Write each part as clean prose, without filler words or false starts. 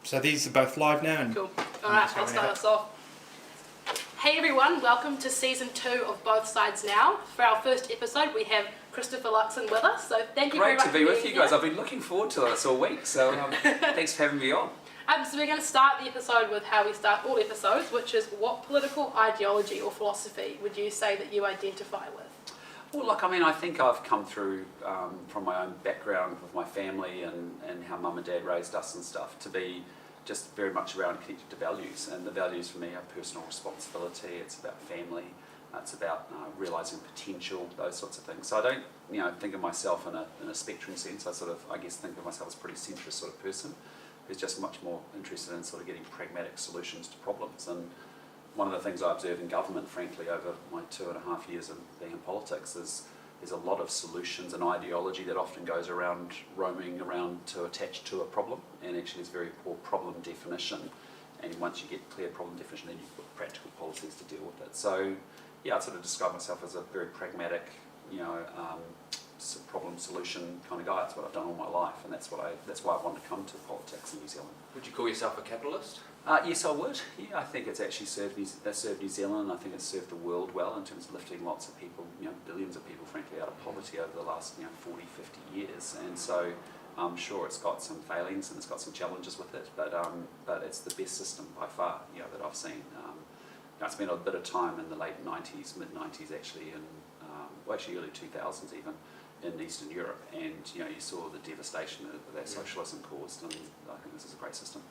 So these are both live now. Cool. Alright, I'll start us off. Hey everyone, welcome to season 2 of Both Sides Now. For our first episode, we have Christopher Luxon with us. So thank you very much. Great to be with you guys. I've been looking forward to this all week. So thanks for having me on. So we're going to start the episode with how we start all episodes, which is what political ideology or philosophy would you say that you identify with? Well, look, I mean, I think I've come through from my own background with my family and how mum and dad raised us and stuff to be just very much around connected to values. And the values for me are personal responsibility, it's about family, it's about realising potential, those sorts of things. So I don't think of myself in a spectrum sense. I guess think of myself as a pretty centrist sort of person who's just much more interested in sort of getting pragmatic solutions to problems. And one of the things I observe in government, frankly, over my 2.5 years of being in politics is there's a lot of solutions and ideology that often goes around roaming around to attach to a problem, and actually there's very poor problem definition. And once you get clear problem definition, then you've got practical policies to deal with it. So yeah, I sort of describe myself as a very pragmatic, problem solution kind of guy. That's what I've done all my life, and that's why I wanted to come to politics in New Zealand. Would you call yourself a capitalist? Yes, I would. Yeah, I think it's actually served New Zealand, and I think it's served the world well in terms of lifting lots of people, billions of people, frankly, out of poverty over the last 40, 50 years. And so I'm sure it's got some failings and it's got some challenges with it, but it's the best system by far, that I've seen. I spent a bit of time in the late 90s, mid 90s actually, and actually early 2000s even, in Eastern Europe, and you saw the devastation that socialism caused, and I think this is a great system.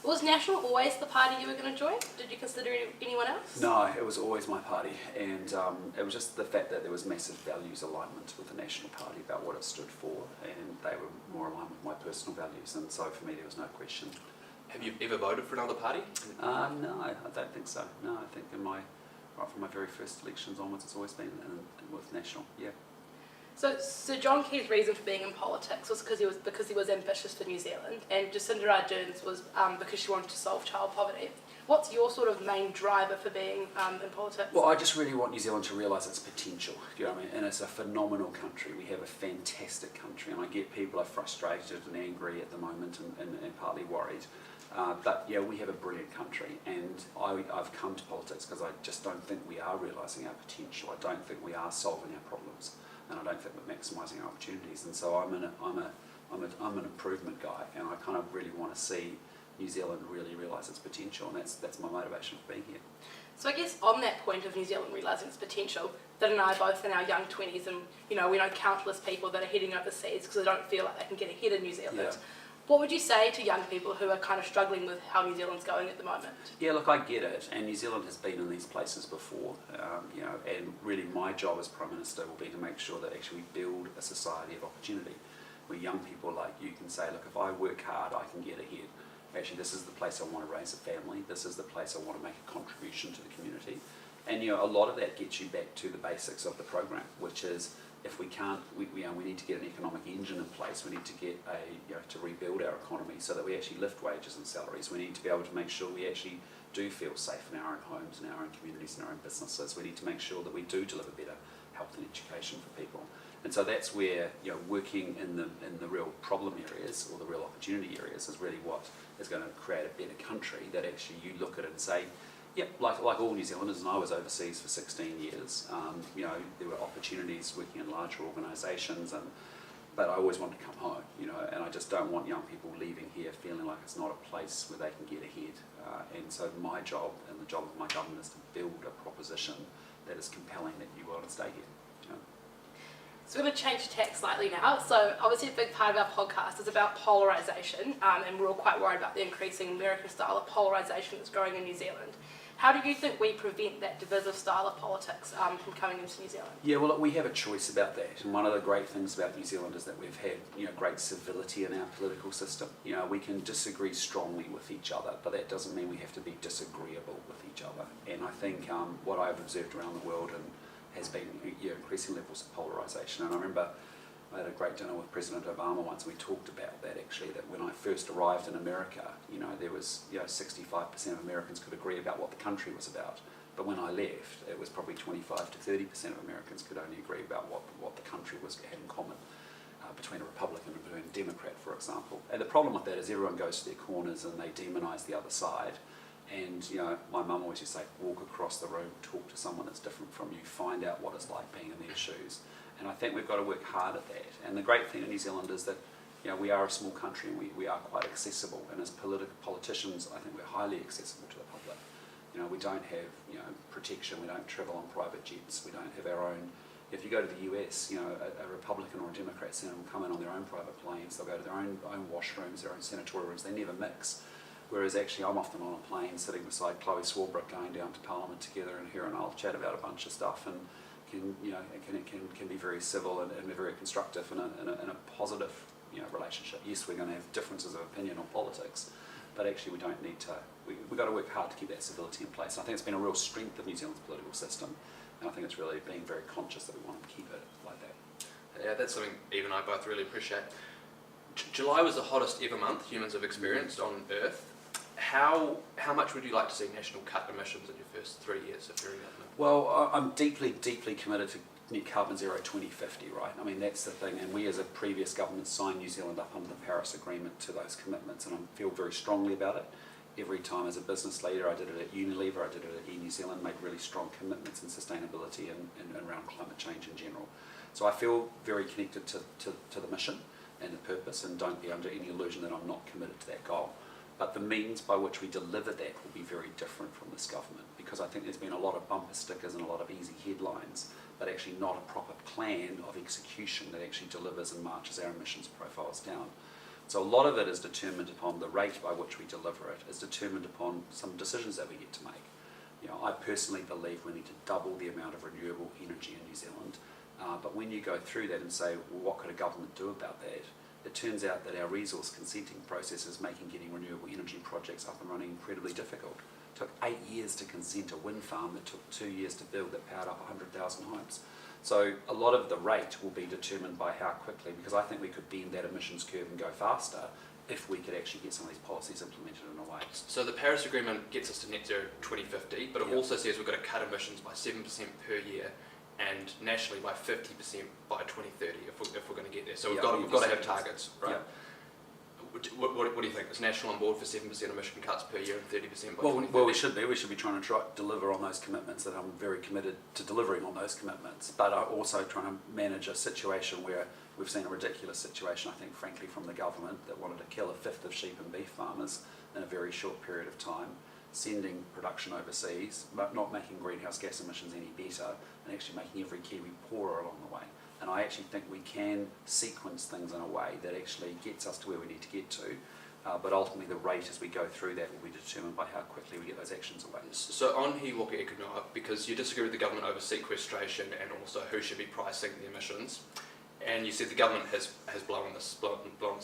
Was National always the party you were going to join? Did you consider anyone else? No, it was always my party, and it was just the fact that there was massive values alignment with the National Party about what it stood for, and they were more aligned with my personal values, and so for me there was no question. Have you ever voted for another party? No, I don't think so. No, I think right from my very first elections onwards, it's always been with National, yeah. So John Key's reason for being in politics was because he was ambitious for New Zealand, and Jacinda Ardern's was because she wanted to solve child poverty. What's your sort of main driver for being in politics? Well, I just really want New Zealand to realise its potential, do you know what I mean? And it's a phenomenal country. We have a fantastic country, and I get people are frustrated and angry at the moment and partly worried. But yeah, we have a brilliant country, and I've come to politics because I just don't think we are realising our potential. I don't think we are solving our problems, and I don't think we're maximising our opportunities. And so I'm an improvement guy, and I kind of really want to see New Zealand really realise its potential, and that's my motivation for being here. So I guess on that point of New Zealand realising its potential, Dad and I are both in our young 20s, and we know countless people that are heading overseas because they don't feel like they can get ahead in New Zealand. Yeah. What would you say to young people who are kind of struggling with how New Zealand's going at the moment? Yeah, look, I get it, and New Zealand has been in these places before, and really my job as Prime Minister will be to make sure that actually we build a society of opportunity where young people like you can say, look, if I work hard, I can get ahead. Actually, this is the place I want to raise a family, this is the place I want to make a contribution to the community. And a lot of that gets you back to the basics of the program, which is if we can't, we need to get an economic engine in place. We need to get to rebuild our economy so that we actually lift wages and salaries. We need to be able to make sure we actually do feel safe in our own homes, in our own communities, in our own businesses. We need to make sure that we do deliver better health and education for people. And so that's where working in the real problem areas or the real opportunity areas is really what is going to create a better country. That actually you look at it and say, yep, like all New Zealanders, and I was overseas for 16 years, there were opportunities working in larger organisations, but I always wanted to come home, and I just don't want young people leaving here feeling like it's not a place where they can get ahead. And so my job and the job of my government is to build a proposition that is compelling that you want to stay here. So we're going to change tack slightly now. So obviously a big part of our podcast is about polarisation, and we're all quite worried about the increasing American style of polarisation that's growing in New Zealand. How do you think we prevent that divisive style of politics from coming into New Zealand? Yeah, well, look, we have a choice about that, and one of the great things about New Zealand is that we've had great civility in our political system. We can disagree strongly with each other, but that doesn't mean we have to be disagreeable with each other. And I think what I've observed around the world has been increasing levels of polarisation. And I remember I had a great dinner with President Obama once, and we talked about that actually, that when I first arrived in America, there was 65% of Americans could agree about what the country was about. But when I left, it was probably 25 to 30% of Americans could only agree about what the country had in common. between a Republican and between a Democrat, for example. And the problem with that is everyone goes to their corners and they demonise the other side. And my mum always used to say, walk across the room, talk to someone that's different from you, find out what it's like being in their shoes. And I think we've got to work hard at that. And the great thing in New Zealand is that we are a small country and we are quite accessible. And as politicians, I think we're highly accessible to the public. We don't have protection. We don't travel on private jets. We don't have our own. If you go to the US, a Republican or a Democrat senator will come in on their own private planes. They'll go to their own washrooms, their own senatorial rooms. They never mix. Whereas actually I'm often on a plane sitting beside Chloe Swarbrick going down to Parliament together, and her and I'll chat about a bunch of stuff, and can be very civil and very constructive in a positive relationship. Yes, we're going to have differences of opinion on politics, but actually we don't need to. We've got to work hard to keep that civility in place. And I think it's been a real strength of New Zealand's political system, and I think it's really being very conscious that we want to keep it like that. Yeah, that's something Eve and I both really appreciate. July was the hottest ever month humans have experienced on Earth. How much would you like to see national cut emissions in your first 3 years if you're in government? Well, I'm deeply, deeply committed to net carbon zero 2050, right? I mean, that's the thing, and we as a previous government signed New Zealand up under the Paris Agreement to those commitments, and I feel very strongly about it. Every time as a business leader, I did it at Unilever, I did it at New Zealand, made really strong commitments in sustainability and around climate change in general. So I feel very connected to the mission and the purpose, and don't be under any illusion that I'm not committed to that goal. But the means by which we deliver that will be very different from this government, because I think there's been a lot of bumper stickers and a lot of easy headlines, but actually not a proper plan of execution that actually delivers and marches our emissions profiles down. So a lot of it is determined upon the rate by which we deliver it, is determined upon some decisions that we get to make. I personally believe we need to double the amount of renewable energy in New Zealand, but when you go through that and say, well, what could a government do about that? It turns out that our resource consenting process is making getting renewable energy projects up and running incredibly difficult. It took 8 years to consent a wind farm that took 2 years to build that powered up 100,000 homes. So a lot of the rate will be determined by how quickly, because I think we could bend that emissions curve and go faster if we could actually get some of these policies implemented in a way. So the Paris Agreement gets us to net zero 2050, but it also says we've got to cut emissions by 7% per year, and nationally by 50% by 2030 if we're going to get there. So we've got to have targets, right? Yeah. What do you think? Is National on board for 7% emission cuts per year and 30% by 2030? Well, we should be. We should be trying to deliver on those commitments, that I'm very committed to delivering on those commitments. But I'm also trying to manage a situation where we've seen a ridiculous situation, I think, frankly, from the government that wanted to kill a fifth of sheep and beef farmers in a very short period of time, sending production overseas, but not making greenhouse gas emissions any better, and actually making every Kiwi poorer along the way. And I actually think we can sequence things in a way that actually gets us to where we need to get to, but ultimately the rate as we go through that will be determined by how quickly we get those actions away. So on He Waka Ekonoa, because you disagree with the government over sequestration and also who should be pricing the emissions, and you said the government has blown this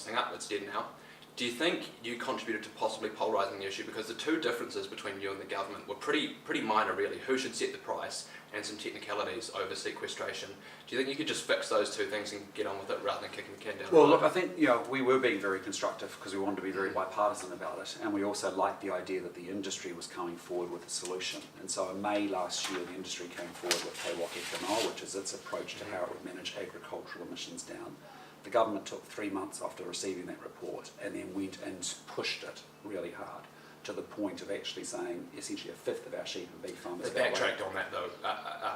thing up, it's dead now. Do you think you contributed to possibly polarising the issue? Because the two differences between you and the government were pretty minor, really. Who should set the price and some technicalities over sequestration. Do you think you could just fix those two things and get on with it rather than kicking the can down the road? Well, look, I think we were being very constructive because we wanted to be very bipartisan about it, and we also liked the idea that the industry was coming forward with a solution. And so in May last year, the industry came forward with He Waka Ekonoa, which is its approach to how it would manage agricultural emissions down. The government took 3 months after receiving that report and then went and pushed it really hard to the point of actually saying essentially a fifth of our sheep and beef farmers. They backtracked on that though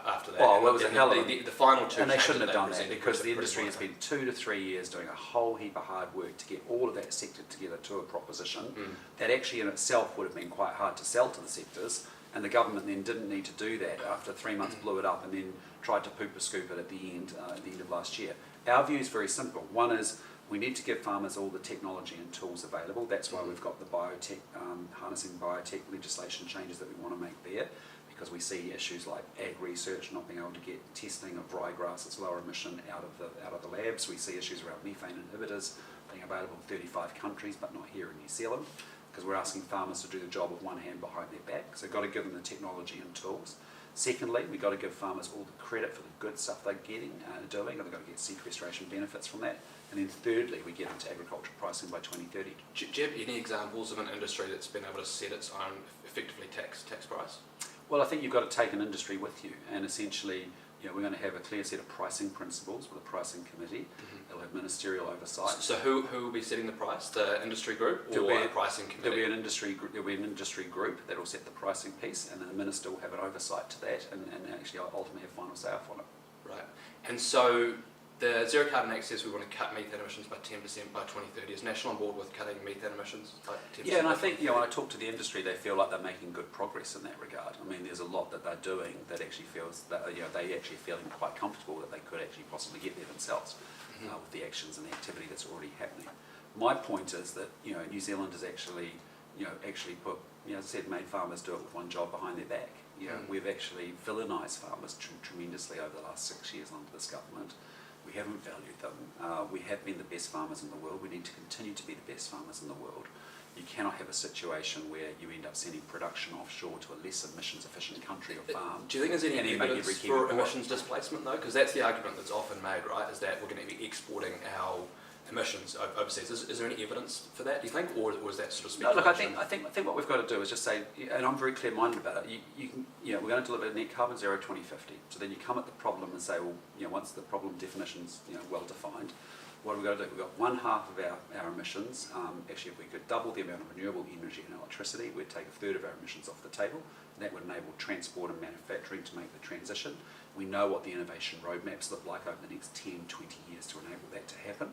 after that. Oh, well, it was a hell of the final two. And they shouldn't have done that because the industry has been 2 to 3 years doing a whole heap of hard work to get all of that sector together to a proposition that actually in itself would have been quite hard to sell to the sectors. And the government then didn't need to do that after 3 months, blew it up, and then tried to poop or scoop it at the end of last year. Our view is very simple. One is we need to give farmers all the technology and tools available. That's why we've got the biotech, harnessing biotech legislation changes that we want to make there, because we see issues like ag research not being able to get testing of ryegrass that's lower emission out of the labs. We see issues around methane inhibitors being available in 35 countries, but not here in New Zealand, because we're asking farmers to do the job with one hand behind their back. So we've got to give them the technology and tools. Secondly, we've got to give farmers all the credit for the good stuff they're doing, and they've got to get sequestration benefits from that. And then thirdly, we get into agricultural pricing by 2030. Do you have any examples of an industry that's been able to set its own effectively tax price? Well, I think you've got to take an industry with you, and essentially we're going to have a clear set of pricing principles with a pricing committee. It'll have ministerial oversight. So who will be setting the price? The industry group or a pricing committee? There'll be an industry group that will set the pricing piece, and then the minister will have an oversight to that, and actually ultimately have final say off on it. Right. And so the Zero Carbon Act says we want to cut methane emissions by 10% by 2030. Is National on board with cutting methane emissions by 10%? Yeah, and I think, when I talk to the industry, they feel like they're making good progress in that regard. I mean, there's a lot that they're doing that actually feels that, they actually feeling quite comfortable that they could actually possibly get there themselves with the actions and the activity that's already happening. My point is that, New Zealand has actually put, as I said, made farmers do it with one job behind their back. We've actually villainised farmers tremendously over the last 6 years under this government. We haven't valued them. We have been the best farmers in the world. We need to continue to be the best farmers in the world. You cannot have a situation where you end up sending production offshore to a less emissions efficient country or farm. Do you think there's any evidence for emissions displacement though? Because that's the argument that's often made, right? Is that we're going to be exporting our emissions overseas. Is there any evidence for that, do you think, or is that sort of speculation? No, look, I think what we've got to do is just say, and I'm very clear-minded about it. We're going to deliver net carbon zero 2050. So then you come at the problem and say, well, once the problem definition's well defined, what have we got to do? We've got one half of our emissions. Actually, if we could double the amount of renewable energy and electricity, we'd take a third of our emissions off the table. And that would enable transport and manufacturing to make the transition. We know what the innovation roadmaps look like over the next 10, 20 years to enable that to happen.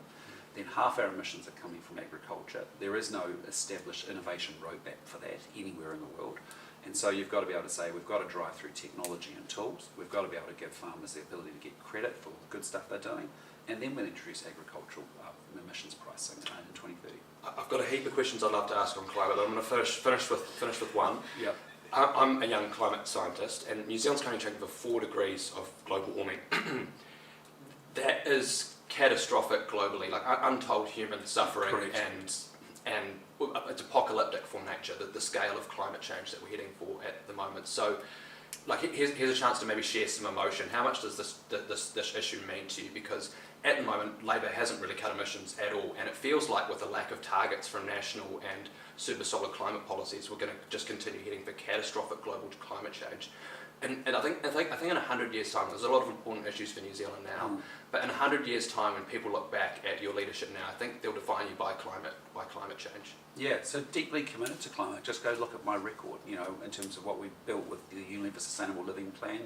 Then half our emissions are coming from agriculture. There is no established innovation roadmap for that anywhere in the world. And so you've got to be able to say, we've got to drive through technology and tools. We've got to be able to give farmers the ability to get credit for the good stuff they're doing. And then we'll introduce agricultural emissions pricing in 2030. I've got a heap of questions I'd love to ask on climate. I'm going to finish with one. Yeah. I'm a young climate scientist, and New Zealand's currently tracking for 4 degrees of global warming. That is catastrophic globally, like untold human suffering. Correct. and it's apocalyptic for nature, the scale of climate change that we're heading for at the moment. So, like, here's a chance to maybe share some emotion. How much does this issue mean to you? Because at the moment, Labour hasn't really cut emissions at all, and it feels like with the lack of targets from national and super solid climate policies, we're going to just continue heading for catastrophic global climate change. And I think in 100 years' time, there's a lot of important issues for New Zealand now. But in 100 years' time, when people look back at your leadership now, I think they'll define you by climate change. Yeah, so deeply committed to climate. Just go look at my record, in terms of what we've built with the Unilever Sustainable Living Plan,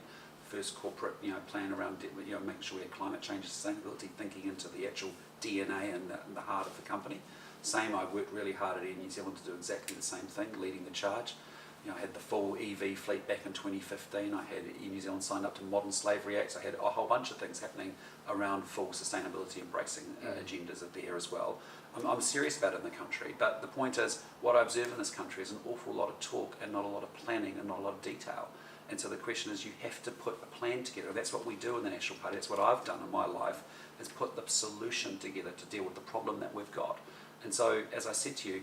first corporate, plan around, making sure we have climate change and sustainability, thinking into the actual DNA and the heart of the company. Same, I worked really hard at Air New Zealand to do exactly the same thing, leading the charge. I had the full EV fleet back in 2015. I had Air New Zealand signed up to Modern Slavery Acts. I had a whole bunch of things happening around full sustainability embracing agendas there as well. I'm serious about it in the country, but the point is, what I observe in this country is an awful lot of talk and not a lot of planning and not a lot of detail. And so the question is, you have to put a plan together. That's what we do in the National Party. That's what I've done in my life, is put the solution together to deal with the problem that we've got. And so, as I said to you,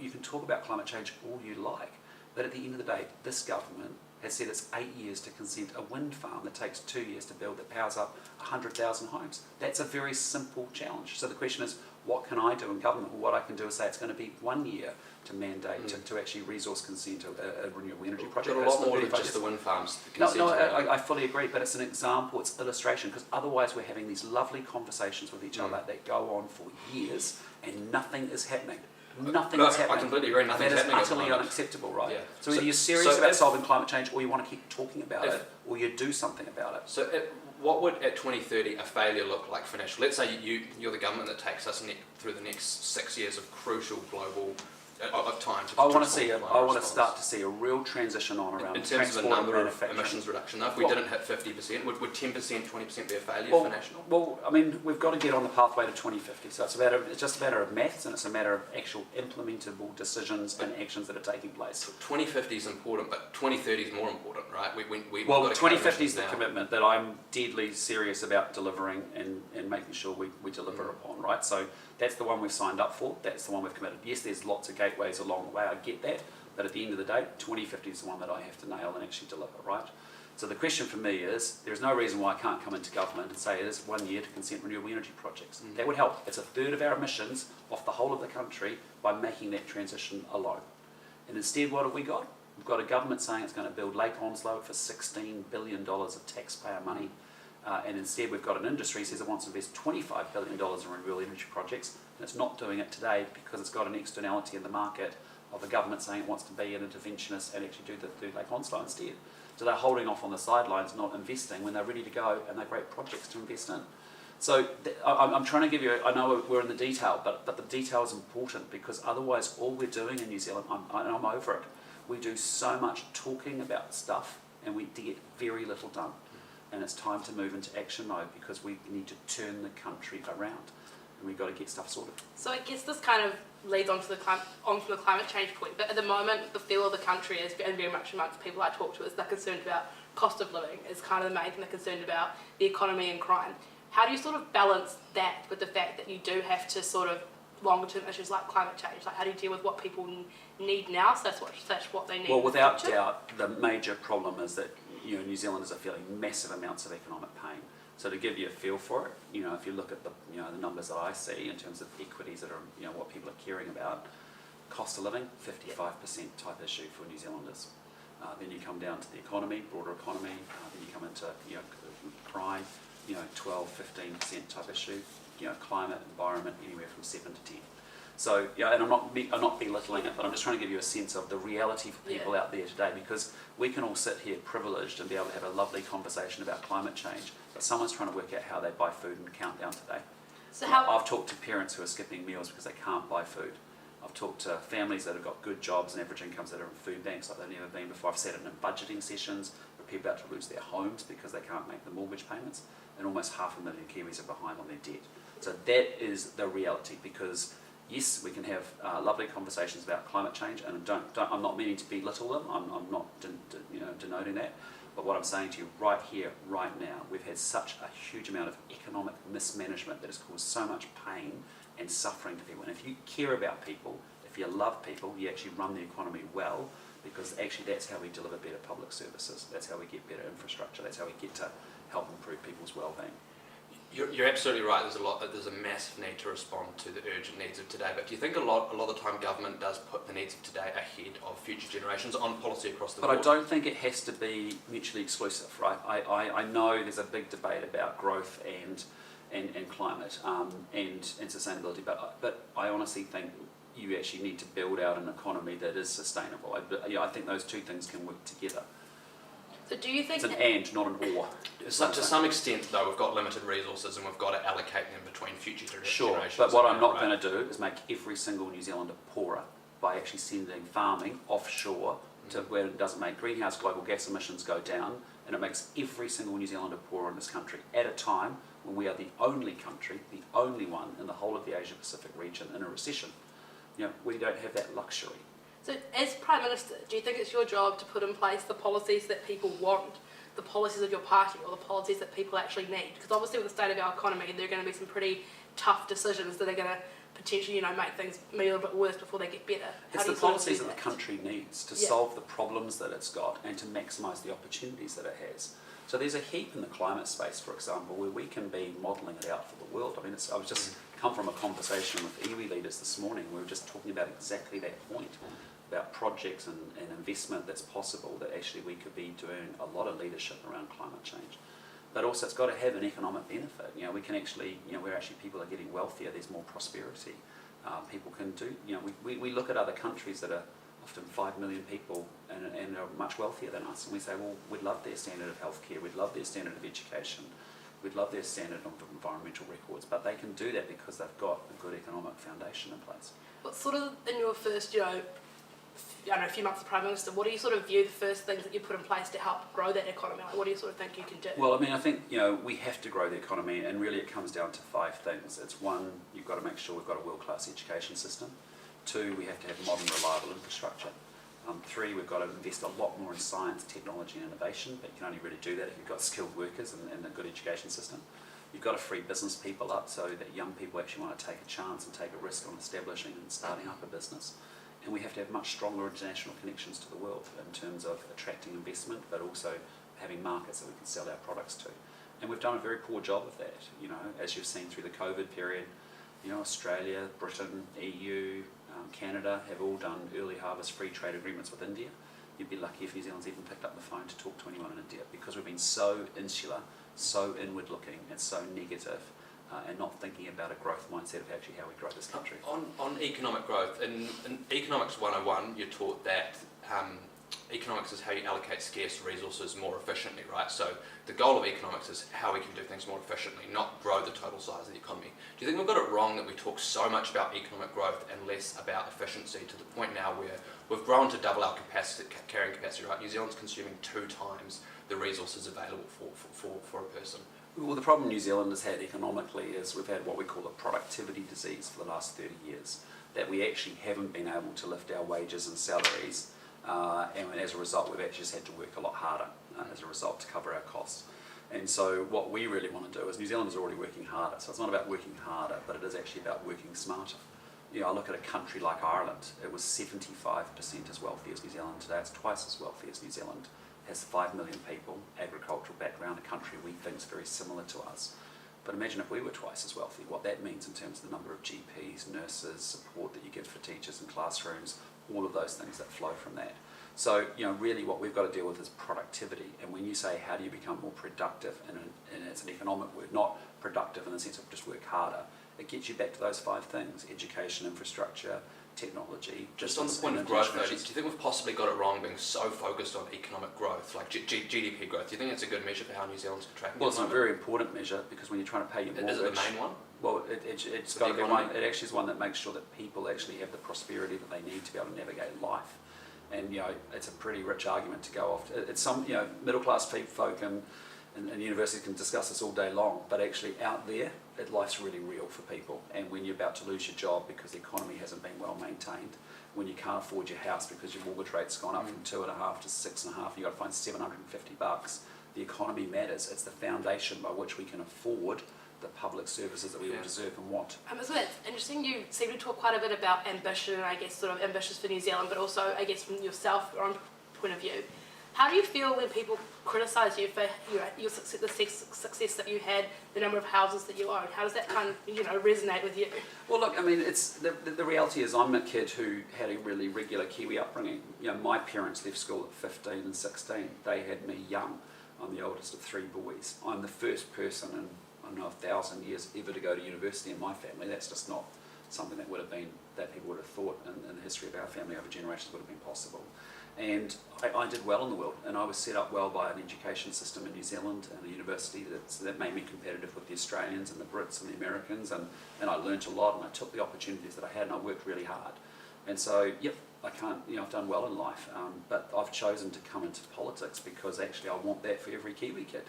you can talk about climate change all you like, but at the end of the day, this government has said it's 8 years to consent a wind farm that takes 2 years to build that powers up 100,000 homes. That's a very simple challenge. So the question is, what can I do in government? Well, what I can do is say it's going to be 1 year to mandate to actually resource consent a renewable energy project. But a lot more than just the wind farms. No, I fully agree, but it's an example, it's illustration, because otherwise we're having these lovely conversations with each other that go on for years and nothing is happening. Nothing is happening. I completely agree. Nothing's happening. That is utterly unacceptable, right? Yeah. So either you're serious about solving climate change, or you want to keep talking about it, or you do something about it. So what would, at 2030, a failure look like for national? Let's say you're the government that takes us through the next 6 years of crucial global of time to. I want to start to see a real transition on around in terms of the number of emissions reduction. Now, if we didn't hit 50%, would 10%, 20% be a failure for national? Well, I mean, we've got to get on the pathway to 2050. So it's just a matter of maths, and it's a matter of actual implementable decisions and actions that are taking place. 2050 is important, but 2030 is more important, right? 2050 is the commitment that I'm deadly serious about delivering and making sure we deliver upon, right? So that's the one we've signed up for. That's the one we've committed. Yes, there's lots of gateways along the way. I get that. But at the end of the day, 2050 is the one that I have to nail and actually deliver, right? So the question for me is, there's no reason why I can't come into government and say it is 1 year to consent renewable energy projects. That would help. It's a third of our emissions off the whole of the country by making that transition alone. And instead, what have we got? We've got a government saying it's going to build Lake Onslow for $16 billion of taxpayer money and instead we've got an industry that says it wants to invest $25 billion in renewable energy projects, and it's not doing it today because it's got an externality in the market of the government saying it wants to be an interventionist and actually do Lake Onslow instead. So they're holding off on the sidelines, not investing when they're ready to go, and they're great projects to invest in. So I'm trying to give you, I know we're in the detail, but the detail is important, because otherwise all we're doing in New Zealand, I'm over it, we do so much talking about stuff and we get very little done. And it's time to move into action mode, because we need to turn the country around and we've got to get stuff sorted. So I guess this kind of leads onto the climate change point, but at the moment the feel of the country is, and very much amongst people I talk to, is they're concerned about cost of living, is kind of the main thing. They're concerned about the economy and crime. How do you sort of balance that with the fact that you do have to sort of longer term issues like climate change? Like, how do you deal with what people need now, so that's what they need? Well, in the without future? doubt, the major problem is that New Zealanders are feeling massive amounts of economic pain. So to give you a feel for it, if you look at the the numbers that I see in terms of equities that are what people are caring about, cost of living 55% type issue for New Zealanders. Then you come down to the economy, broader economy. Then you come into crime, 12-15% type issue. Climate, environment, anywhere from 7 to 10. So and I'm not belittling it, but I'm just trying to give you a sense of the reality for people out there today, because we can all sit here privileged and be able to have a lovely conversation about climate change, but someone's trying to work out how they buy food and count down today. So I've talked to parents who are skipping meals because they can't buy food. I've talked to families that have got good jobs and average incomes that are in food banks like they've never been before. I've sat in budgeting sessions with people about to lose their homes because they can't make the mortgage payments, and almost 500,000 Kiwis are behind on their debt. So that is the reality, because yes, we can have lovely conversations about climate change, and I'm not meaning to belittle them. I'm not denoting that. But what I'm saying to you right here, right now, we've had such a huge amount of economic mismanagement that has caused so much pain and suffering to people. And if you care about people, if you love people, you actually run the economy well, because actually that's how we deliver better public services. That's how we get better infrastructure. That's how we get to help improve people's well-being. You're absolutely right. There's a massive need to respond to the urgent needs of today. But do you think a lot of the time government does put the needs of today ahead of future generations on policy across the board? But I don't think it has to be mutually exclusive, right? I know there's a big debate about growth and climate and sustainability, but I honestly think you actually need to build out an economy that is sustainable. I think those two things can work together. So do you think it's an and, not an or. So to some extent, though, we've got limited resources and we've got to allocate them between future generations. Sure, but what I'm not going to do is make every single New Zealander poorer by actually sending farming offshore to where it doesn't make greenhouse global gas emissions go down, and it makes every single New Zealander poorer in this country at a time when we are the only country, the only one in the whole of the Asia Pacific region in a recession. We don't have that luxury. So as Prime Minister, do you think it's your job to put in place the policies that people want, the policies of your party, or the policies that people actually need? Because obviously with the state of our economy, there are going to be some pretty tough decisions that are going to potentially make things a little bit worse before they get better. It's the policies that the country needs to solve the problems that it's got and to maximise the opportunities that it has. So there's a heap in the climate space, for example, where we can be modelling it out for the world. I mean, I was just come from a conversation with iwi leaders this morning. We were just talking about exactly that point, about projects and investment that's possible, that actually we could be doing a lot of leadership around climate change. But also it's got to have an economic benefit. We can actually, where actually people are getting wealthier, there's more prosperity. People can do, we look at other countries that are often 5 million people and are much wealthier than us, and we say, well, we'd love their standard of healthcare, we'd love their standard of education, we'd love their standard of environmental records, but they can do that because they've got a good economic foundation in place. What sort of, in your first, a few months as Prime Minister, what do you sort of view the first things that you put in place to help grow that economy? Like, what do you sort of think you can do? Well, I mean, I think, we have to grow the economy, and really it comes down to 5 things. It's 1, you've got to make sure we've got a world-class education system. 2, we have to have modern, reliable infrastructure. 3, we've got to invest a lot more in science, technology and innovation, but you can only really do that if you've got skilled workers and a good education system. You've got to free business people up so that young people actually want to take a chance and take a risk on establishing and starting up a business. And we have to have much stronger international connections to the world in terms of attracting investment, but also having markets that we can sell our products to. And we've done a very poor job of that, as you've seen through the COVID period. Australia, Britain, EU, Canada have all done early harvest free trade agreements with India. You'd be lucky if New Zealand's even picked up the phone to talk to anyone in India, because we've been so insular so inward looking and so negative, and not thinking about a growth mindset of actually how we grow this country. On economic growth, in Economics 101, you're taught that economics is how you allocate scarce resources more efficiently, right? So the goal of economics is how we can do things more efficiently, not grow the total size of the economy. Do you think we've got it wrong that we talk so much about economic growth and less about efficiency, to the point now where we've grown to double our carrying capacity, right? New Zealand's consuming 2 times the resources available for a person. Well, the problem New Zealand has had economically is we've had what we call a productivity disease for the last 30 years, that we actually haven't been able to lift our wages and salaries, and as a result we've actually just had to work a lot harder as a result to cover our costs. And so what we really want to do is, New Zealand is already working harder, so it's not about working harder, but it is actually about working smarter. You know, I look at a country like Ireland, it was 75% as wealthy as New Zealand. Today it's twice as wealthy as New Zealand. Has 5 million people, agricultural background, a country we think is very similar to us. But imagine if we were twice as wealthy, what that means in terms of the number of GPs, nurses, support that you give for teachers in classrooms, all of those things that flow from that. So, you know, really what we've got to deal with is productivity. And when you say how do you become more productive, and it's an economic word, not productive in the sense of just work harder, it gets you back to those 5 things: education, infrastructure, technology. Just on the point of growth, though, do you think we've possibly got it wrong being so focused on economic growth, like GDP growth? Do you think it's a good measure for how New Zealand's tracking? Well, it's a very important measure, because when you're trying to pay your mortgage... Is it the main one? Well, it's got to be one. It actually is one that makes sure that people actually have the prosperity that they need to be able to navigate life. And, you know, it's a pretty rich argument to go off. It's some, you know, middle-class folk and universities can discuss this all day long, but actually out there, life's really real for people. And when you're about to lose your job because the economy hasn't been well maintained, when you can't afford your house because your mortgage rate's gone up from 2.5 to 6.5, you've got to find $750. The economy matters. It's the foundation by which we can afford the public services that we all deserve and want. Isn't it interesting? You seem to talk quite a bit about ambition, and I guess sort of ambitious for New Zealand, but also I guess from yourself, your own point of view. How do you feel when people criticise you for your success, the success that you had, the number of houses that you own? How does that kind of resonate with you? Well, look, I mean, it's the reality is I'm a kid who had a really regular Kiwi upbringing. You know, my parents left school at 15 and 16. They had me young. I'm the oldest of 3 boys. I'm the first person in, I don't know, 1,000 years ever to go to university in my family. That's just not something that would have been, that people would have thought in the history of our family over generations would have been possible. And I did well in the world, and I was set up well by an education system in New Zealand and a university that made me competitive with the Australians and the Brits and the Americans, and I learnt a lot, and I took the opportunities that I had, and I worked really hard. And so, yep, I can't, I've done well in life, but I've chosen to come into politics because actually I want that for every Kiwi kid.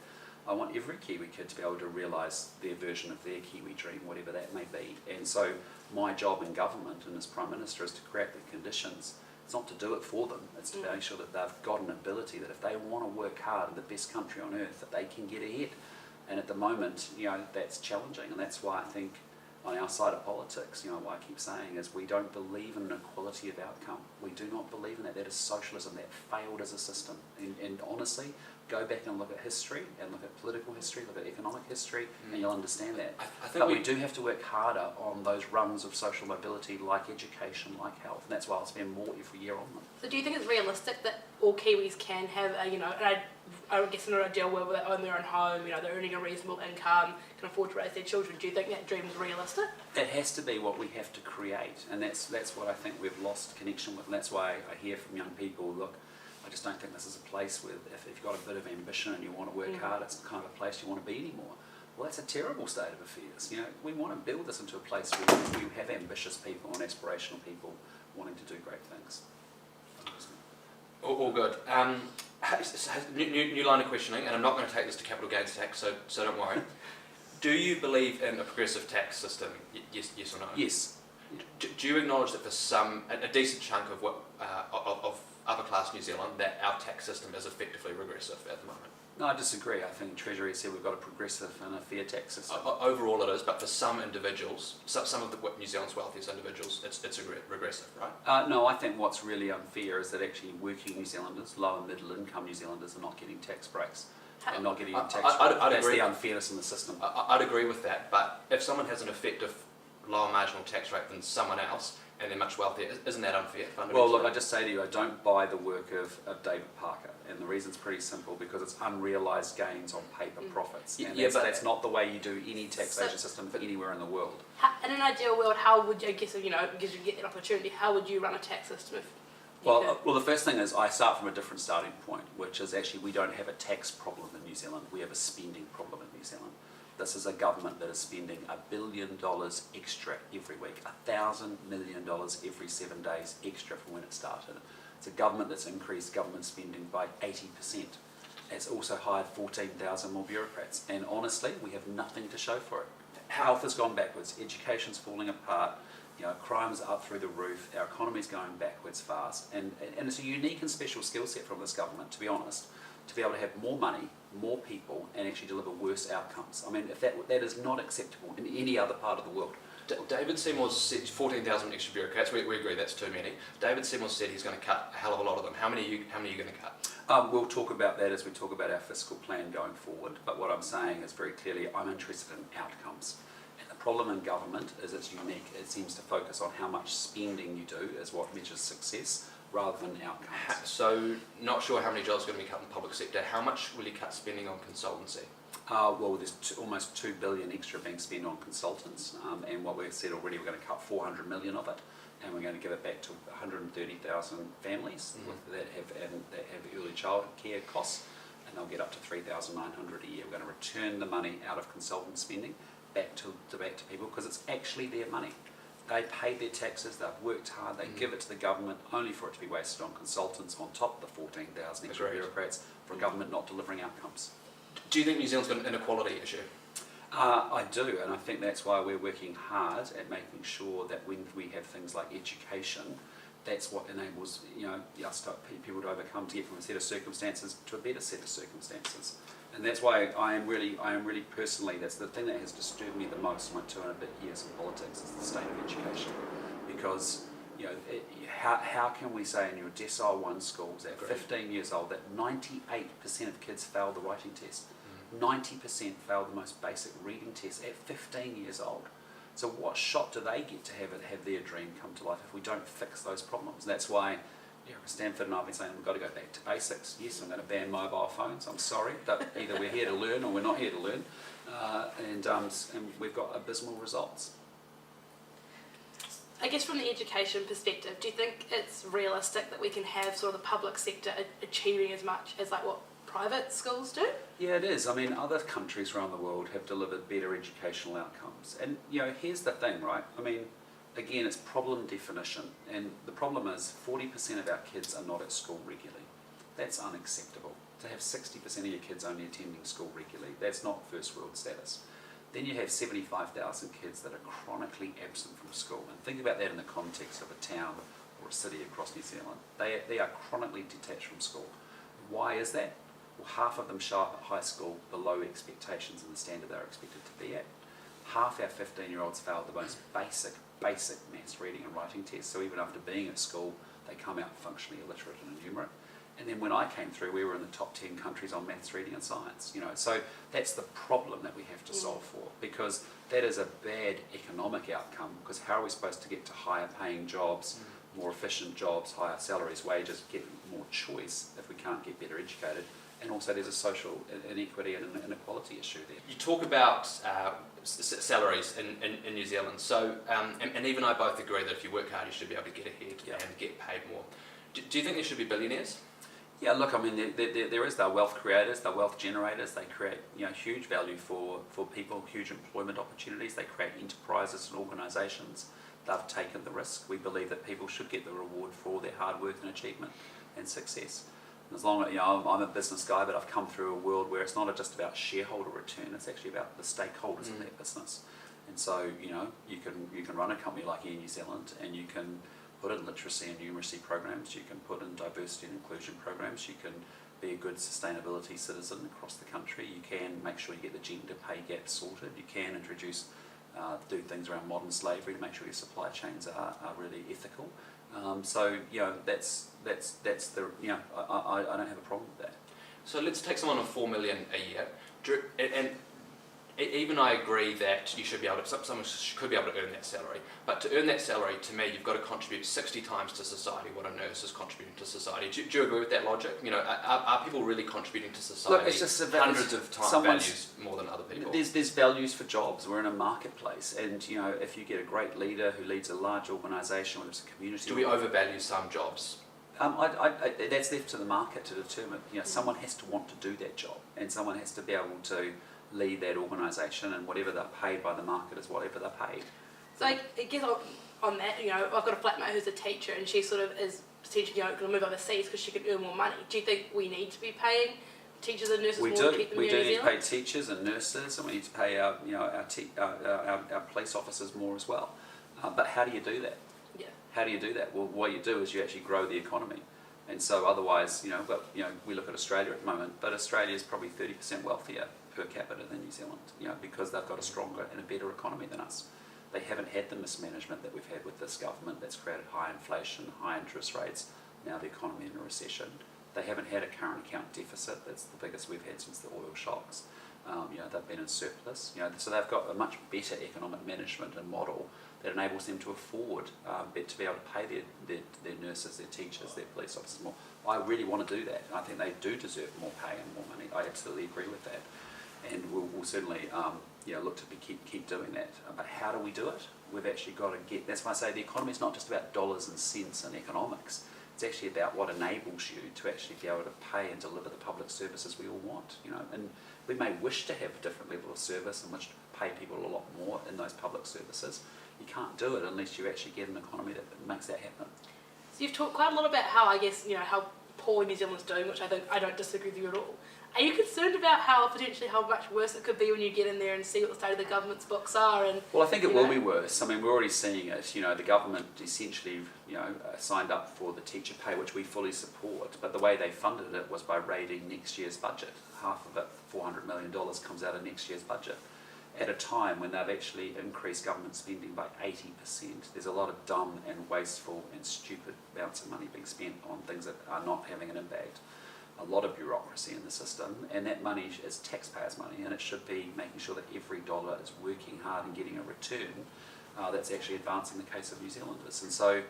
I want every Kiwi kid to be able to realise their version of their Kiwi dream, whatever that may be. And so my job in government and as Prime Minister is to create the conditions. It's not to do it for them, it's to make sure that they've got an ability that if they want to work hard in the best country on earth, that they can get ahead. And at the moment, that's challenging, and that's why I think on our side of politics, what I keep saying is we don't believe in an equality of outcome. We do not believe in that. That is socialism. That failed as a system. And honestly, go back and look at history, and look at political history, look at economic history, and you'll understand that. But we do have to work harder on those rungs of social mobility, like education, like health, and that's why I'll spend more every year on them. So do you think it's realistic that all Kiwis can have I guess in an ideal world where they own their own home, they're earning a reasonable income, can afford to raise their children? Do you think that dream is realistic? It has to be what we have to create, and that's what I think we've lost connection with, and that's why I hear from young people, look, I just don't think this is a place where if you've got a bit of ambition and you want to work hard, it's the kind of a place you want to be anymore. Well, that's a terrible state of affairs. We want to build this into a place where we have ambitious people and aspirational people wanting to do great things. All good. New line of questioning, and I'm not going to take this to capital gains tax, so don't worry. Do you believe in a progressive tax system? Yes or no? Yes. Do you acknowledge that for a decent chunk of of upper class New Zealand, that our tax system is effectively regressive at the moment? No, I disagree. I think Treasury said we've got a progressive and a fair tax system. Overall it is, but for some individuals, some of New Zealand's wealthiest individuals, it's regressive, right? No, I think what's really unfair is that actually working New Zealanders, low and middle income New Zealanders, are not getting tax breaks. And not getting tax breaks. That's the unfairness in the system. I'd agree with that, but if someone has an effective lower marginal tax rate than someone else, and they're much wealthier. Isn't that unfair, fundamentally? Well, look, I just say to you, I don't buy the work of David Parker, and the reason's pretty simple, because it's unrealised gains on paper profits, and that's not the way you do any taxation system for anywhere in the world. In an ideal world, how would you, I guess, because you get that opportunity, how would you run a tax system if Well, the first thing is I start from a different starting point, which is actually we don't have a tax problem in New Zealand, we have a spending problem in New Zealand. This is a government that is spending $1 billion extra every week, $1,000 million every 7 days extra from when it started. It's a government that's increased government spending by 80%. It's also hired 14,000 more bureaucrats, and honestly, we have nothing to show for it. Health has gone backwards, education's falling apart, crime's up through the roof, our economy's going backwards fast, and it's a unique and special skill set from this government, to be honest, to be able to have more money, more people, and actually deliver worse outcomes. I mean, if that is not acceptable in any other part of the world. David Seymour's said 14,000 extra bureaucrats. We agree that's too many. David Seymour said he's going to cut a hell of a lot of them. How many are you going to cut? We'll talk about that as we talk about our fiscal plan going forward. But what I'm saying is very clearly, I'm interested in outcomes. And the problem in government is it's unique. It seems to focus on how much spending you do is what measures success, rather than outcomes. So, not sure how many jobs are going to be cut in the public sector. How much will you cut spending on consultancy? Well, there's almost $2 billion extra being spent on consultants, and what we've said already, we're going to cut 400 million of it, and we're going to give it back to 130,000 families that have early child care costs, and they'll get up to 3,900 a year. We're going to return the money out of consultant spending back to people, because it's actually their money. They pay their taxes, they've worked hard, they give it to the government only for it to be wasted on consultants on top of the 14,000 extra bureaucrats for a government not delivering outcomes. Do you think New Zealand's got an inequality issue? I do, and I think that's why we're working hard at making sure that when we have things like education, that's what enables people to overcome, to get from a set of circumstances to a better set of circumstances. And that's why I am really personally, that's the thing that has disturbed me the most in my 2 and a bit years in politics, is the state of education. Because how can we say in your decile 1 schools at 15 years old that 98% of kids fail the writing test, 90% fail the most basic reading test at 15 years old? So what shot do they get to have their dream come to life if we don't fix those problems? And that's why Stanford and I have been saying we've got to go back to basics. Yes, I'm going to ban mobile phones, I'm sorry, but either we're here to learn or we're not here to learn, and we've got abysmal results. I guess from the education perspective, do you think it's realistic that we can have sort of the public sector achieving as much as like what private schools do? Yeah, it is. I mean, other countries around the world have delivered better educational outcomes. And, here's the thing, right? I mean, again, it's problem definition. And the problem is 40% of our kids are not at school regularly. That's unacceptable. To have 60% of your kids only attending school regularly, that's not first world status. Then you have 75,000 kids that are chronically absent from school. And think about that in the context of a town or a city across New Zealand. They are chronically detached from school. Why is that? Well, half of them show up at high school below expectations and the standard they're expected to be at. Half our 15-year-olds failed the most basic maths, reading and writing tests. So even after being at school, they come out functionally illiterate and illiterate. And then when I came through, we were in the top 10 countries on maths, reading and science. So that's the problem that we have to solve for, because that is a bad economic outcome. Because how are we supposed to get to higher paying jobs, more efficient jobs, higher salaries, wages, get more choice if we can't get better educated? And also there's a social inequity and inequality issue there. You talk about salaries in New Zealand, so and even I both agree that if you work hard you should be able to get ahead and get paid more. Do you think there should be billionaires? Yeah, look, I mean, there is. They're wealth creators, they're wealth generators. They create huge value for people, huge employment opportunities. They create enterprises and organisations. They've taken the risk. We believe that people should get the reward for their hard work and achievement and success. As long as I'm a business guy, but I've come through a world where it's not just about shareholder return; it's actually about the stakeholders in that business. And so, you can run a company like Air New Zealand, and you can put in literacy and numeracy programs. You can put in diversity and inclusion programs. You can be a good sustainability citizen across the country. You can make sure you get the gender pay gap sorted. You can introduce, do things around modern slavery to make sure your supply chains are really ethical. So that's the I don't have a problem with that. So let's take someone on $4 million a year, and even I agree that you should be able to, someone could be able to earn that salary, but to earn that salary, to me, you've got to contribute 60 times to society what a nurse is contributing to society. Do you agree with that logic? You know, are people really contributing to society Look, it's just hundreds of times values more than other people? There's values for jobs. We're in a marketplace, and you know, if you get a great leader who leads a large organisation, whether it's a community, do we overvalue some jobs? That's left to the market to determine. You know, someone has to want to do that job, and someone has to be able to lead that organisation, and whatever they're paid by the market is whatever they're paid. So I guess on that, you know, I've got a flatmate who's a teacher, and she sort of is potentially, you know, going to move overseas because she can earn more money. Do you think we need to be paying teachers and nurses more to keep them We here in do New need to Zealand? pay teachers and nurses, and we need to pay our police officers more as well. But how do you do that? Yeah. How do you do that? Well, what you do is you actually grow the economy. And so otherwise, we look at Australia at the moment, but Australia is probably 30% wealthier per capita than New Zealand, because they've got a stronger and a better economy than us. They haven't had the mismanagement that we've had with this government that's created high inflation, high interest rates, now the economy in a recession. They haven't had a current account deficit. That's the biggest we've had since the oil shocks. They've been in surplus. So they've got a much better economic management and model that enables them to afford to be able to pay their nurses, their teachers, their police officers more. I really want to do that. I think they do deserve more pay and more money. I absolutely agree with that. And we'll certainly look to keep doing that. But how do we do it? We've actually got to get. That's why I say the economy is not just about dollars and cents and economics. It's actually about what enables you to actually be able to pay and deliver the public services we all want. And we may wish to have a different level of service and wish to pay people a lot more in those public services. You can't do it unless you actually get an economy that makes that happen. So you've talked quite a lot about how, I guess, how poor New Zealand's doing, which I think I don't disagree with you at all. Are you concerned about how much worse it could be when you get in there and see what the state of the government's books are? Well, I think it will be worse. I mean, we're already seeing it. The government essentially, signed up for the teacher pay, which we fully support. But the way they funded it was by raiding next year's budget. Half of it, $400 million, comes out of next year's budget. At a time when they've actually increased government spending by 80%. There's a lot of dumb and wasteful and stupid amounts of money being spent on things that are not having an impact. A lot of bureaucracy in the system, and that money is taxpayers' money, and it should be making sure that every dollar is working hard and getting a return that's actually advancing the case of New Zealanders. And so,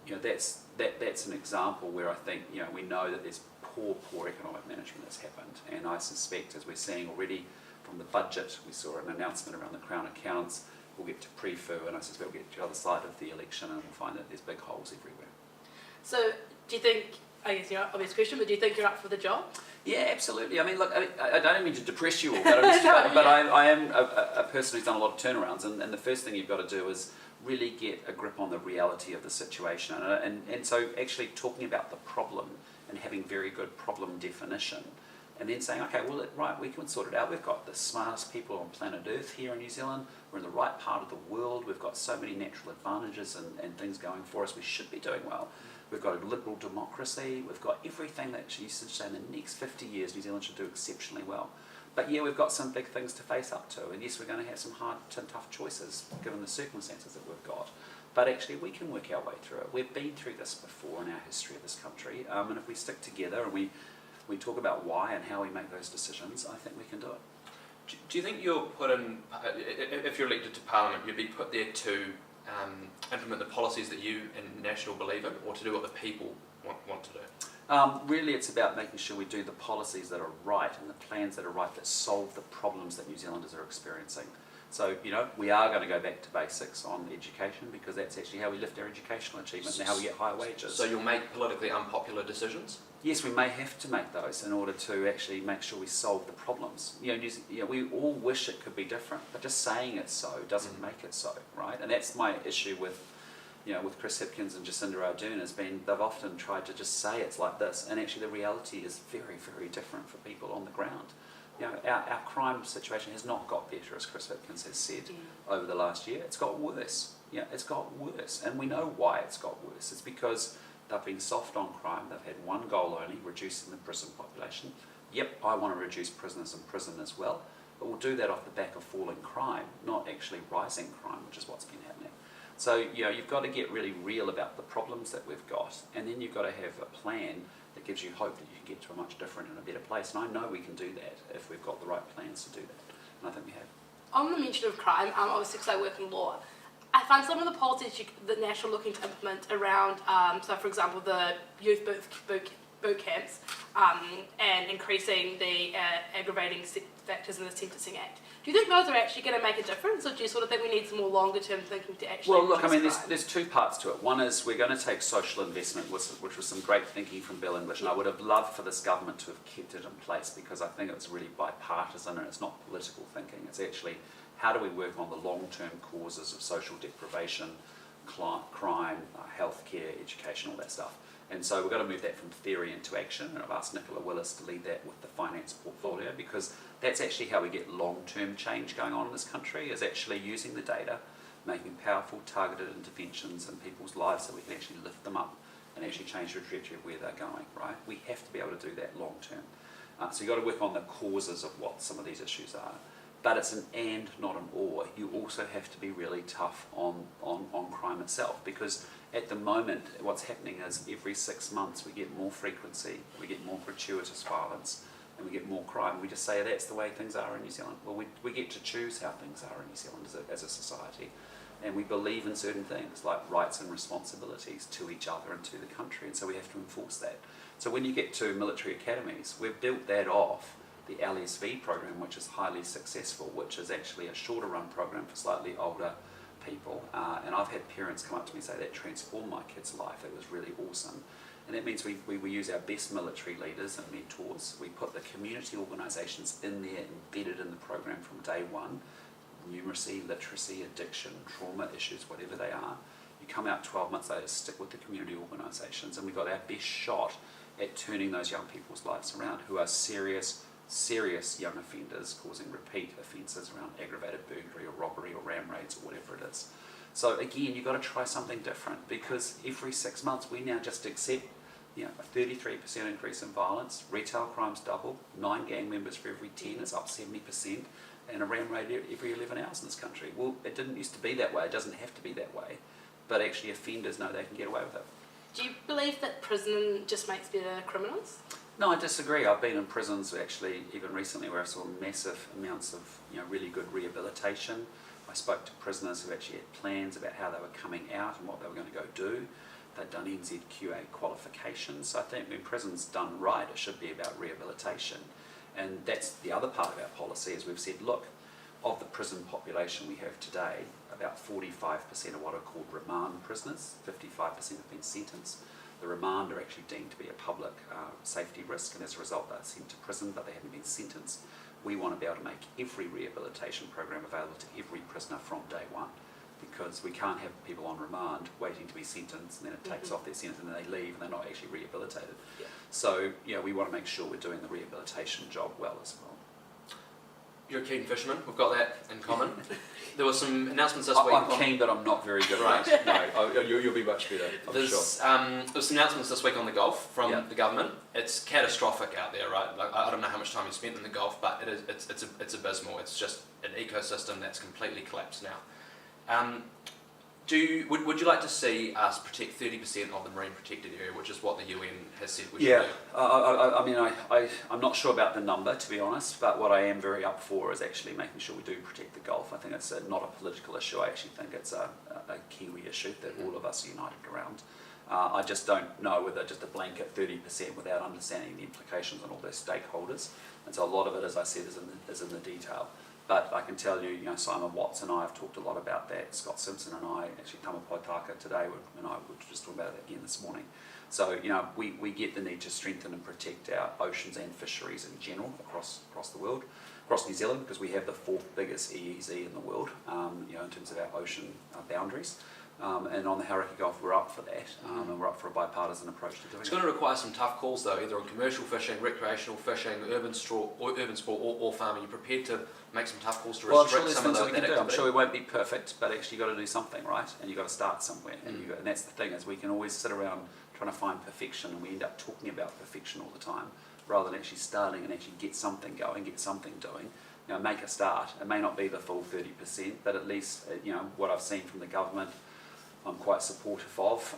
that's an example where I think we know that there's poor economic management that's happened, and I suspect, as we're seeing already from the budget, we saw an announcement around the Crown accounts. We'll get to pre-FU, and I suspect we'll get to the other side of the election, and we'll find that there's big holes everywhere. So, do you think? I guess obvious question, but do you think you're up for the job? Yeah, absolutely. I mean, look, I don't mean to depress you all, but, I am a person who's done a lot of turnarounds, and the first thing you've got to do is really get a grip on the reality of the situation. And so actually talking about the problem and having very good problem definition, and then saying, okay, well, right, we can sort it out. We've got the smartest people on planet Earth here in New Zealand. We're in the right part of the world. We've got so many natural advantages and things going for us. We should be doing well. We've got a liberal democracy. We've got everything that you should say in the next 50 years New Zealand should do exceptionally well. But yeah, we've got some big things to face up to. And yes, we're going to have some hard and tough choices given the circumstances that we've got. But actually, we can work our way through it. We've been through this before in our history of this country. And if we stick together and we talk about why and how we make those decisions, I think we can do it. Do you think you're put in, if you're elected to Parliament, you'd be put there to implement the policies that you and National believe in, or to do what the people want to do? Really, it's about making sure we do the policies that are right and the plans that are right that solve the problems that New Zealanders are experiencing. So, we are going to go back to basics on education, because that's actually how we lift our educational achievement and how we get higher wages. So you'll make politically unpopular decisions? Yes, we may have to make those in order to actually make sure we solve the problems. We all wish it could be different, but just saying it's so doesn't make it so, right? And that's my issue with Chris Hipkins and Jacinda Ardern has been, they've often tried to just say it's like this, and actually the reality is very, very different for people on the ground. Our crime situation has not got better, as Chris Hipkins has said, over the last year. It's got worse. It's got worse, and we know why it's got worse. It's because they've been soft on crime. They've had one goal only, reducing the prison population. Yep, I want to reduce prisoners in prison as well, but we'll do that off the back of falling crime, not actually rising crime, which is what's been happening. So, you've got to get really real about the problems that we've got, and then you've got to have a plan that gives you hope that you can get to a much different and a better place. And I know we can do that if we've got the right plans to do that, and I think we have. On the mention of crime, obviously because I work in law, I find some of the policies that National looking to implement around, so for example, the youth boot camps and increasing the aggravating factors in the Sentencing Act. Do you think those are actually going to make a difference, or do you sort of think we need some more longer-term thinking to actually Well, look, I mean, reduce crime? there's two parts to it. One is we're going to take social investment, which was some great thinking from Bill English, and I would have loved for this government to have kept it in place because I think it was really bipartisan and it's not political thinking. It's actually how do we work on the long-term causes of social deprivation, crime, healthcare, education, all that stuff. And so we've got to move that from theory into action, and I've asked Nicola Willis to lead that with the finance portfolio because that's actually how we get long-term change going on in this country, is actually using the data, making powerful targeted interventions in people's lives so we can actually lift them up and actually change the trajectory of where they're going, right? We have to be able to do that long-term. So you've got to work on the causes of what some of these issues are. But it's an and, not an or. You also have to be really tough on crime itself because at the moment what's happening is every 6 months we get more frequency, we get more gratuitous violence and we get more crime. We just say that's the way things are in New Zealand. Well, we get to choose how things are in New Zealand as a society, and we believe in certain things like rights and responsibilities to each other and to the country, and so we have to enforce that. So when you get to military academies, we've built that off the LSV program, which is highly successful, which is actually a shorter run program for slightly older people. And I've had parents come up to me and say that transformed my kid's life. It was really awesome. And that means we use our best military leaders and mentors. We put the community organisations in there, embedded in the program from day one. Numeracy, literacy, addiction, trauma issues, whatever they are. You come out 12 months later, stick with the community organisations, and we've got our best shot at turning those young people's lives around who are serious young offenders causing repeat offences around aggravated burglary or robbery or ram raids or whatever it is. So again, you've got to try something different because every 6 months we now just accept a 33% increase in violence, retail crime's double, 9 gang members for every 10 is up 70%, and a ram raid every 11 hours in this country. Well, it didn't used to be that way, it doesn't have to be that way, but actually offenders know they can get away with it. Do you believe that prison just makes better criminals? No, I disagree. I've been in prisons actually even recently where I saw massive amounts of really good rehabilitation. I spoke to prisoners who actually had plans about how they were coming out and what they were going to go do. They'd done NZQA qualifications. So I think when prison's done right, it should be about rehabilitation. And that's the other part of our policy is we've said, look, of the prison population we have today, about 45% are what are called remand prisoners, 55% have been sentenced. The remand are actually deemed to be a public safety risk, and as a result they're sent to prison, but they haven't been sentenced. We want to be able to make every rehabilitation program available to every prisoner from day one, because we can't have people on remand waiting to be sentenced, and then it takes off their sentence, and then they leave, and they're not actually rehabilitated. Yeah. So, we want to make sure we're doing the rehabilitation job well as well. You're a keen fisherman. We've got that in common. There were some announcements this week. I'm keen, but I'm not very good. Right. No, you'll be much better. I'm There's sure. there was some announcements this week on the Gulf from the government. It's catastrophic out there, right? Like, I don't know how much time you spent in the Gulf, but it's abysmal. It's just an ecosystem that's completely collapsed now. Would you like to see us protect 30% of the marine protected area, which is what the UN has said we should do? I mean, I'm not sure about the number, to be honest, but what I am very up for is actually making sure we do protect the Gulf. I think it's not a political issue. I actually think it's a Kiwi issue that all of us are united around. I just don't know whether just a blanket 30% without understanding the implications on all their stakeholders. And so a lot of it, as I said, is in the detail. But I can tell you, Simon Watts and I have talked a lot about that. Scott Simpson and I, actually Tama Poitaka today, and I were just talking about it again this morning. So, we get the need to strengthen and protect our oceans and fisheries in general across the world, across New Zealand, because we have the 4th biggest EEZ in the world, in terms of our ocean boundaries. And on the Hauraki Gulf, we're up for that, and we're up for a bipartisan approach to doing it. It's going to require some tough calls, though, either on commercial fishing, recreational fishing, urban sport, or farming. You're prepared to make some tough calls to restrict some of that activity? I'm sure we won't be perfect, but actually you've got to do something, right? And you've got to start somewhere. And that's the thing, is we can always sit around trying to find perfection, and we end up talking about perfection all the time, rather than actually starting and actually get something going, get something doing. Make a start. It may not be the full 30%, but at least, what I've seen from the government, I'm quite supportive of.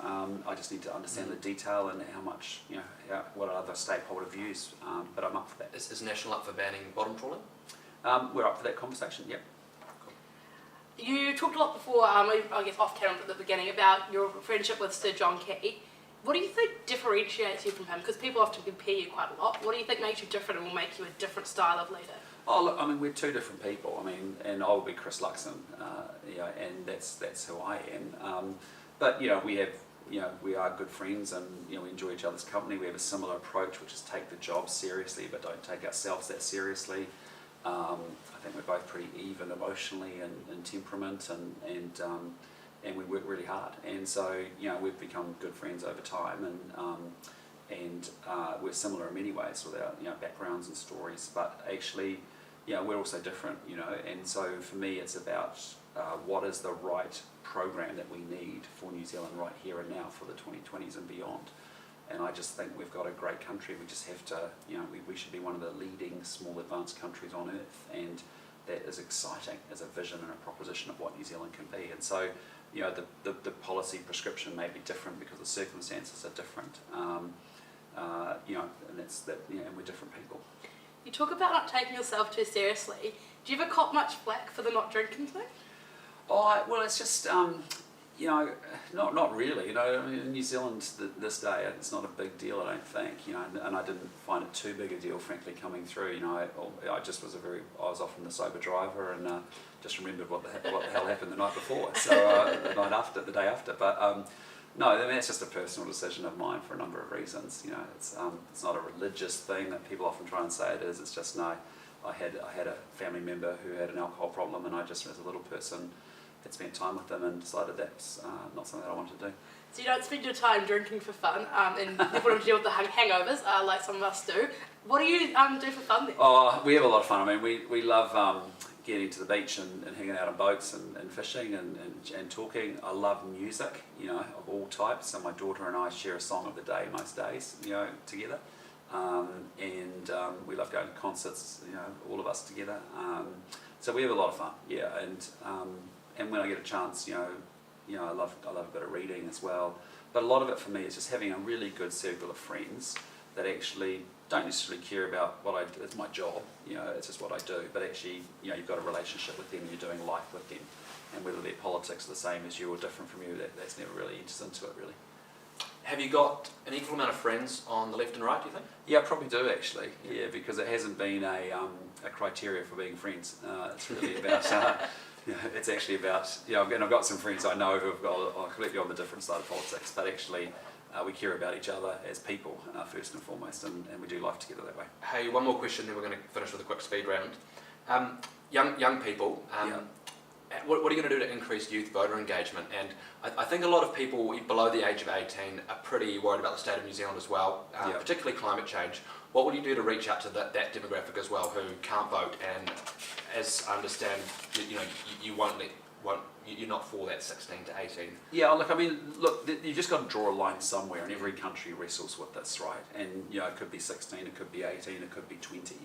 I just need to understand the detail and how much, what are other stakeholder views, but I'm up for that. Is National up for banning bottom trawling? We're up for that conversation, yep. You talked a lot before, I guess off camera at the beginning, about your friendship with Sir John Key. What do you think differentiates you from him? Because people often compare you quite a lot. What do you think makes you different and will make you a different style of leader? Oh, look, I mean, we're two different people. I mean, and I'll be Chris Luxon, and that's who I am. But we are good friends, and we enjoy each other's company. We have a similar approach, which is take the job seriously, but don't take ourselves that seriously. I think we're both pretty even emotionally and temperament, and we work really hard. And so we've become good friends over time, and we're similar in many ways with our backgrounds and stories. But actually, we're also different, And so for me, it's about what is the right program that we need for New Zealand right here and now for the 2020s and beyond. And I just think we've got a great country. We just have to, we should be one of the leading small advanced countries on earth, and that is exciting as a vision and a proposition of what New Zealand can be. And so, the policy prescription may be different because the circumstances are different, and that's that. And we're different people. You talk about not taking yourself too seriously. Do you ever cop much flack for the not drinking thing? Oh, well, it's just, not really. I mean, in New Zealand this day, it's not a big deal, I don't think. And I didn't find it too big a deal, frankly, coming through. I just was I was often the sober driver, and just remembered what the hell happened the night before. So the day after. But no, I mean, it's just a personal decision of mine for a number of reasons. It's not a religious thing that people often try and say it is. It's just no. I had a family member who had an alcohol problem, and I just, as a little person, had spent time with them and decided that's not something that I wanted to do. So you don't spend your time drinking for fun and you want to deal with the hangovers like some of us do. What do you do for fun then? Oh, we have a lot of fun. I mean, we love getting to the beach and hanging out on boats and fishing and talking. I love music, of all types. So my daughter and I share a song of the day most days, together. And we love going to concerts, all of us together. So we have a lot of fun, and when I get a chance, I love a bit of reading as well. But a lot of it for me is just having a really good circle of friends that actually don't necessarily care about what it's my job, it's just what I do. But actually, you've got a relationship with them, you're doing life with them. And whether their politics are the same as you or different from you, that's never really enters into it, really. Have you got an equal amount of friends on the left and right, do you think? Yeah, I probably do actually. Yeah, because it hasn't been a criteria for being friends. It's really about, it's actually about, and I've got some friends I know who are completely on the different side of politics, but actually we care about each other as people first and foremost, and we do life together that way. Hey, one more question, then we're going to finish with a quick speed round. Young people, what are you going to do to increase youth voter engagement? And I think a lot of people below the age of 18 are pretty worried about the state of New Zealand as well, particularly climate change. What would you do to reach out to that demographic as well, who can't vote, and as I understand, you're not for that 16 to 18? Yeah, you've just got to draw a line somewhere, and every country wrestles with this, right? And it could be 16, it could be 18, it could be 20.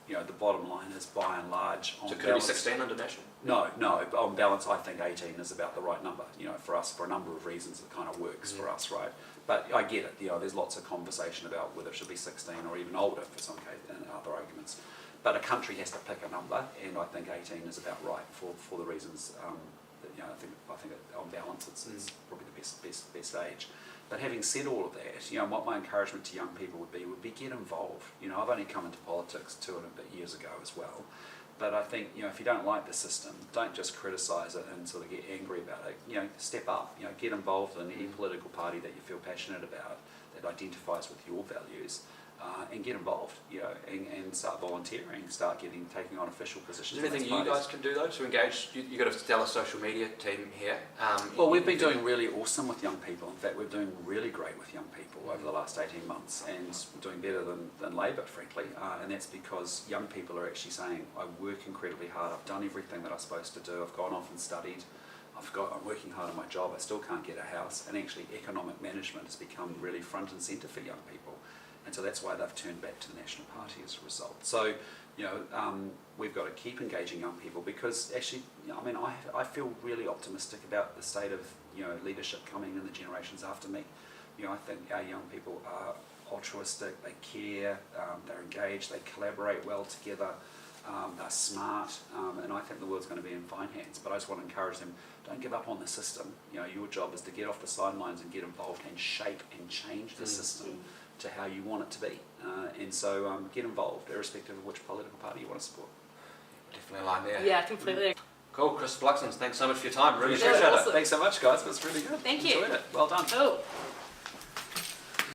The bottom line is, by and large, on so could balance, it be 16 under national? No. On balance, I think 18 is about the right number. For us, for a number of reasons, it kind of works for us, right? But I get it. There's lots of conversation about whether it should be 16 or even older for some cases and other arguments. But a country has to pick a number, and I think 18 is about right for the reasons that I think on balance it's probably the best age. But having said all of that, what my encouragement to young people would be get involved. I've only come into politics 2 and a bit years ago as well. But I think, if you don't like the system, don't just criticise it and sort of get angry about it. Step up, get involved in any political party that you feel passionate about, that identifies with your values, and get involved, and start volunteering, taking on official positions. Is there anything you guys can do though to engage? You've got a stellar social media team here. Well, we've been doing really awesome with young people. In fact, we're doing really great with young people over the last 18 months, and we're doing better than Labor, frankly. And that's because young people are actually saying, I work incredibly hard, I've done everything that I'm supposed to do, I've gone off and studied, I'm working hard on my job, I still can't get a house, and actually economic management has become really front and centre for young people. And so that's why they've turned back to the National Party as a result. So, we've got to keep engaging young people, because actually, I feel really optimistic about the state of, leadership coming in the generations after me. I think our young people are altruistic, they care, they're engaged, they collaborate well together, they're smart, and I think the world's going to be in fine hands. But I just want to encourage them, don't give up on the system. You know, your job is to get off the sidelines and get involved and shape and change the system to how you want it to be. And so get involved, irrespective of which political party you want to support. Definitely a line there. Yeah, completely. Cool, Chris Luxon, thanks so much for your time. Really Yeah, appreciate awesome. it. Thanks so much, guys. It was really good. Thank you. Enjoyed it. Well done. Cool.